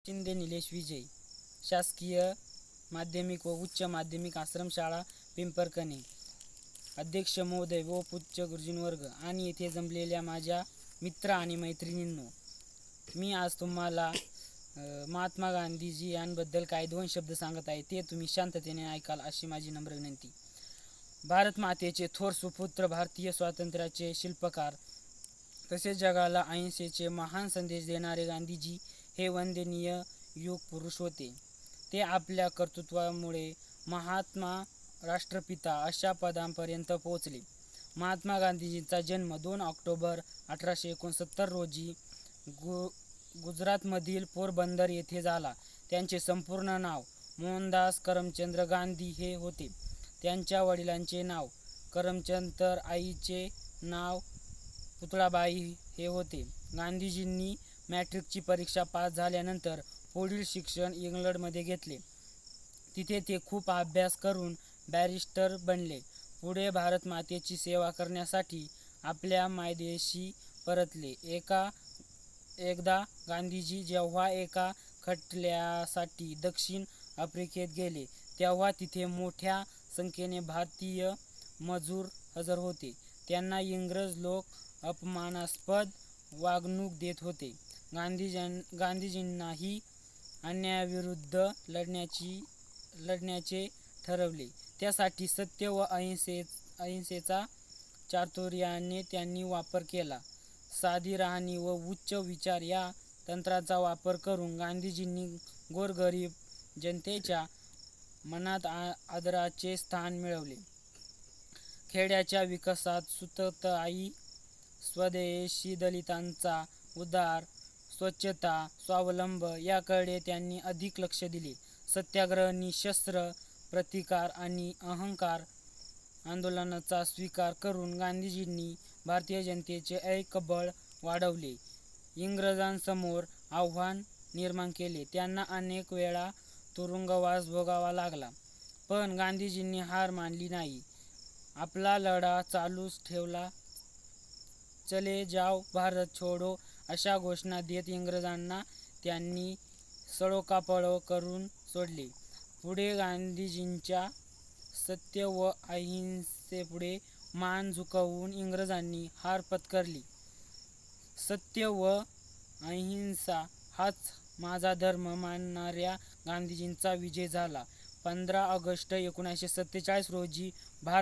शिंदे निलेश विजय, शासकीय माध्यमिक व उच्च माध्यमिक आश्रमशाळा पिंपरकणे, अध्यक्ष महोदय व पूज्य गुरुजनवर्ग आणि येथे जमलेल्या माझ्या मित्र आणि मैत्रिणींनो, मी आज तुम्हाला महात्मा गांधीजी यांबद्दल काही 2 शब्द सांगत आहे. ते तुम्ही शांततेने ऐकाल अशी माझी नम्र विनंती. भारत मातेचे थोर सुपुत्र, भारतीय स्वातंत्र्याचे शिल्पकार तसेच जगाला अहिंसेचे महान संदेश देणारे गांधीजी हे वंदनीय युग पुरुष होते. ते आपल्या कर्तृत्वामुळे महात्मा, राष्ट्रपिता अशा पदांपर्यंत पोहोचले. महात्मा गांधीजींचा जन्म 2 ऑक्टोबर 1869 रोजी गुजरातमधील पोरबंदर येथे झाला. त्यांचे संपूर्ण नाव मोहनदास करमचंद गांधी हे होते. त्यांच्या वडिलांचे नाव करमचंद तर आईचे नाव पुतळाबाई हे होते. गांधीजींनी मॅट्रिकची परीक्षा पास झाल्यानंतर पुढील शिक्षण इंग्लंडमध्ये घेतले. तिथे ते खूप अभ्यास करून बॅरिस्टर बनले. पुढे भारत मातेची सेवा करण्यासाठी आपल्या मायदेशी परतले. एकदा गांधीजी जेव्हा एका खटल्यासाठी दक्षिण आफ्रिकेत गेले, तेव्हा तिथे मोठ्या संख्येने भारतीय मजूर हजर होते. त्यांना इंग्रज लोक अपमानास्पद वागणूक देत होते. गांधीजींनाही अन्यायाविरुद्ध लढण्याचे ठरवले. त्यासाठी सत्य व अहिंसेचा चातुर्याने त्यांनी वापर केला. साधी राहणी व उच्च विचार या तंत्राचा वापर करून गांधीजींनी गोरगरीब जनतेच्या मनात आदराचे स्थान मिळवले. खेड्याच्या विकासात सुतताई, स्वदेशी, दलितांचा उद्धार, स्वच्छता, स्वावलंब याकडे त्यांनी अधिक लक्ष दिले. सत्याग्रह, निशस्त्र प्रतिकार आणि अहिंसा आंदोलनाचा स्वीकार करून गांधीजींनी भारतीय जनतेचे ऐक्यबळ वाढवले. इंग्रजांसमोर आव्हान निर्माण केले. त्यांना अनेक वेळा तुरुंगवास भोगावा लागला, पण गांधीजींनी हार मानली नाही. आपला लढा चालूच ठेवला. चले जाओ, भारत छोडो अशा घोषणा देत इंग्रजांना त्यांनी सळोकापळो करून सोडले. पुढे गांधीजींच्या सत्य व अहिंसेपुढे मान झुकवून इंग्रजांनी हार पत्करली. सत्य व अहिंसा हाच माझा धर्म मानणाऱ्या गांधीजींचा विजय झाला. 15 ऑगस्ट 1947 रोजी भारत